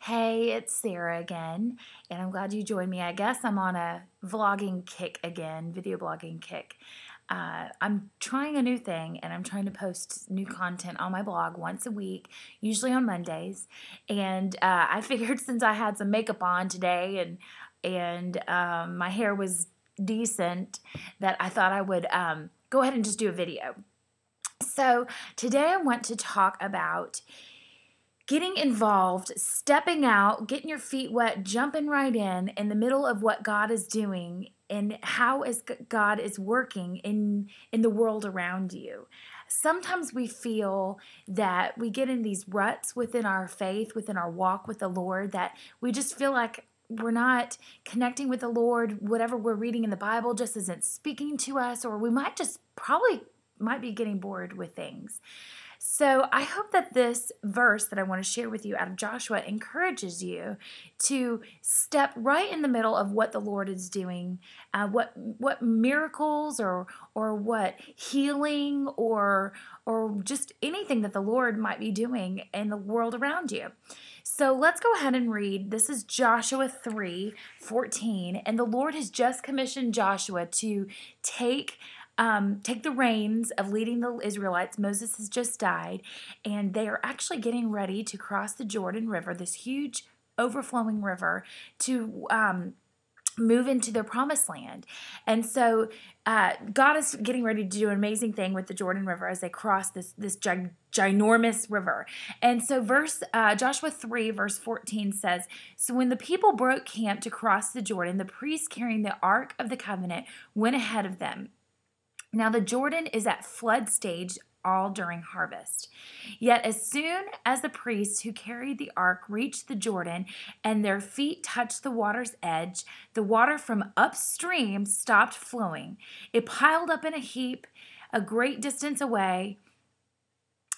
Hey, it's Sarah again, and I'm glad you joined me. I guess I'm on a vlogging kick again, video blogging kick. I'm trying a new thing, and I'm trying to post new content on my blog once a week, usually on Mondays. And I figured since I had some makeup on today and my hair was decent, that I thought I would go ahead and just do a video. So today I want to talk about getting involved, stepping out, getting your feet wet, jumping right in the middle of what God is doing and how God is working in the world around you. Sometimes we feel that we get in these ruts within our faith, within our walk with the Lord, that we just feel like we're not connecting with the Lord. Whatever we're reading in the Bible just isn't speaking to us, or we might be getting bored with things. So I hope that this verse that I want to share with you out of Joshua encourages you to step right in the middle of what the Lord is doing, what miracles or what healing or just anything that the Lord might be doing in the world around you. So let's go ahead and read. This is Joshua 3:14, and the Lord has just commissioned Joshua to take the reins of leading the Israelites. Moses has just died, and they are actually getting ready to cross the Jordan River, this huge overflowing river, to move into their promised land. And so God is getting ready to do an amazing thing with the Jordan River as they cross this ginormous river. And so Joshua 3 verse 14 says, "So when the people broke camp to cross the Jordan, the priests carrying the Ark of the Covenant went ahead of them. Now the Jordan is at flood stage all during harvest. Yet as soon as the priests who carried the ark reached the Jordan and their feet touched the water's edge, the water from upstream stopped flowing. It piled up in a heap a great distance away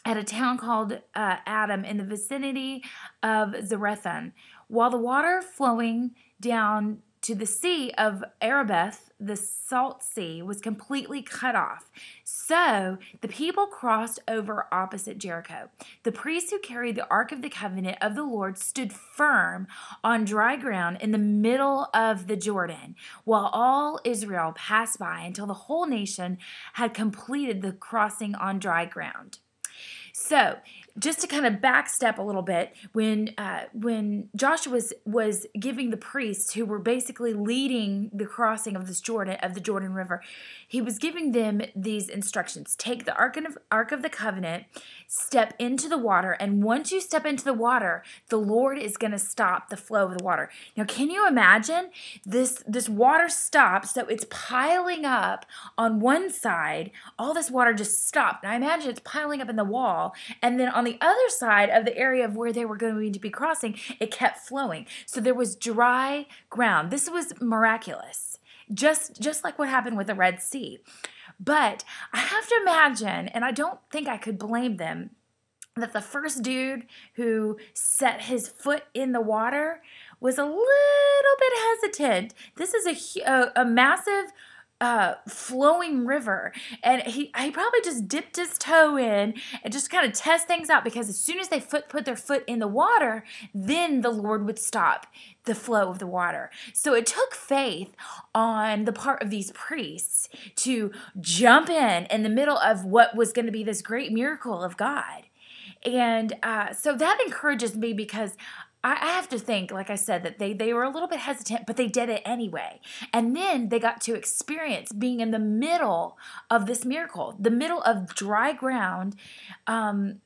at a town called Adam in the vicinity of Zarethan, while the water flowing down to the sea of Arabeth, the salt sea, was completely cut off. So the people crossed over opposite Jericho. The priests who carried the Ark of the Covenant of the Lord stood firm on dry ground in the middle of the Jordan, while all Israel passed by until the whole nation had completed the crossing on dry ground." So, just to kind of backstep a little bit, when Joshua was giving the priests who were basically leading the crossing of the Jordan River, he was giving them these instructions: take the Ark of the Covenant, step into the water, and once you step into the water, the Lord is going to stop the flow of the water. Now, can you imagine this water stops, so it's piling up on one side. All this water just stopped. Now, I imagine it's piling up in the wall. And then on the other side of the area of where they were going to be crossing, it kept flowing. So there was dry ground. This was miraculous, just like what happened with the Red Sea. But I have to imagine, and I don't think I could blame them, that the first dude who set his foot in the water was a little bit hesitant. This is a massive flowing river, and he probably just dipped his toe in and just kind of test things out, because as soon as they put their foot in the water, then the Lord would stop the flow of the water. So it took faith on the part of these priests to jump in the middle of what was going to be this great miracle of God. And so that encourages me, because I have to think, like I said, that they were a little bit hesitant, but they did it anyway. And then they got to experience being in the middle of this miracle, the middle of dry ground, and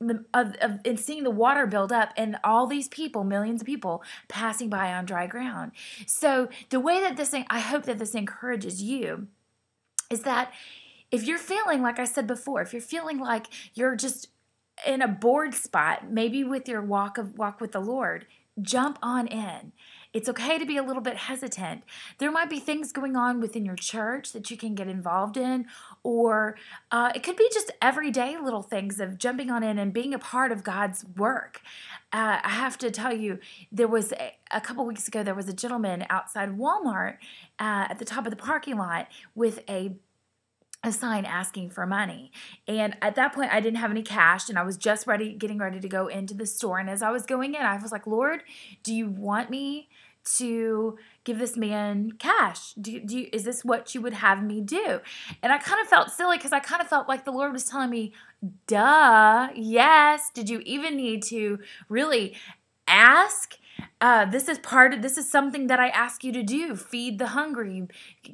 seeing the water build up, and all these people, millions of people, passing by on dry ground. So the way that I hope that this encourages you, is that if you're feeling, like I said before, if you're feeling like you're just in a bored spot, maybe with your walk with the Lord, jump on in. It's okay to be a little bit hesitant. There might be things going on within your church that you can get involved in, or it could be just everyday little things of jumping on in and being a part of God's work. I have to tell you, there was a couple weeks ago, there was a gentleman outside Walmart at the top of the parking lot with a a sign asking for money. And at that point, I didn't have any cash, and I was just getting ready to go into the store. And as I was going in, I was like, Lord, do you want me to give this man cash? Is this what you would have me do? And I kind of felt silly because I kind of felt like the Lord was telling me, duh, yes. Did you even need to really ask? This is something that I ask you to do. Feed the hungry,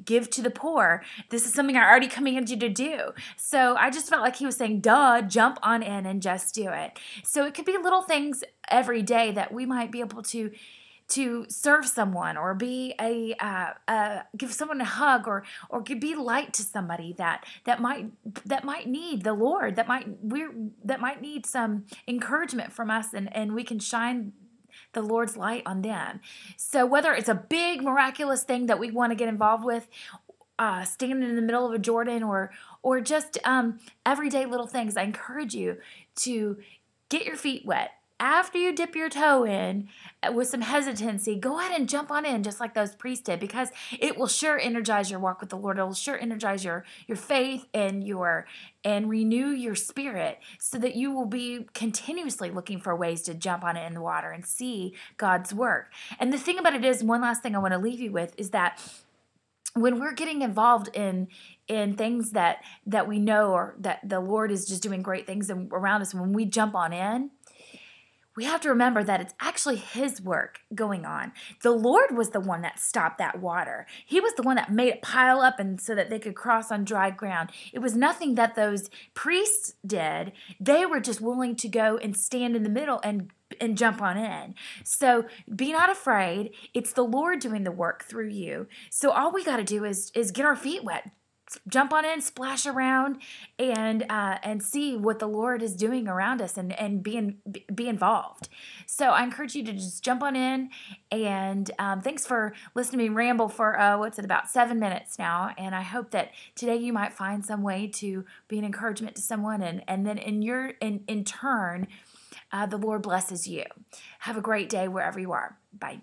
give to the poor. This is something I already command you to do. So I just felt like he was saying, duh, jump on in and just do it. So it could be little things every day that we might be able to serve someone, or be give someone a hug, or be light to somebody that might need the Lord, that might need some encouragement from us, and we can shine the Lord's light on them. So whether it's a big miraculous thing that we want to get involved with, standing in the middle of a Jordan, or just everyday little things, I encourage you to get your feet wet. After you dip your toe in with some hesitancy, go ahead and jump on in just like those priests did, because it will sure energize your walk with the Lord. It will sure energize your faith and renew your spirit, so that you will be continuously looking for ways to jump on it in the water and see God's work. And the thing about it is, one last thing I want to leave you with is that when we're getting involved in things that we know, or that the Lord is just doing great things around us, when we jump on in, we have to remember that it's actually His work going on. The Lord was the one that stopped that water. He was the one that made it pile up, and so that they could cross on dry ground. It was nothing that those priests did. They were just willing to go and stand in the middle and jump on in. So be not afraid. It's the Lord doing the work through you. So all we got to do is get our feet wet. Jump on in, splash around, and see what the Lord is doing around us, and be involved. So I encourage you to just jump on in, and thanks for listening to me ramble for about 7 minutes now. And I hope that today you might find some way to be an encouragement to someone, and then in turn, the Lord blesses you. Have a great day wherever you are. Bye.